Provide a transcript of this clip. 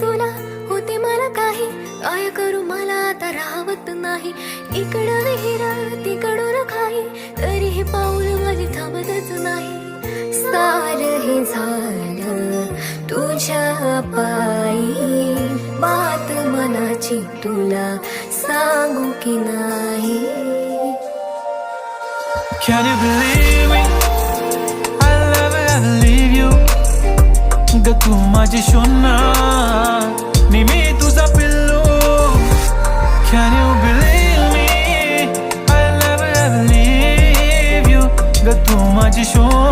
तुला होते मला काही, काय करू मला आता राहवत नाही. इकडं विहीर तिकडून काही, तरी हे पाऊल माझे थांबतच नाही. सार हे झालं तुझ्या पायी, बात मनाची तुला सांगू की नाही. Can you believe me? I'll never ever leave you. ग तू माझी शोना, नि मी तुझा पिल्लू. Can you believe me? I'll never ever leave you. ग तू माझी शोना.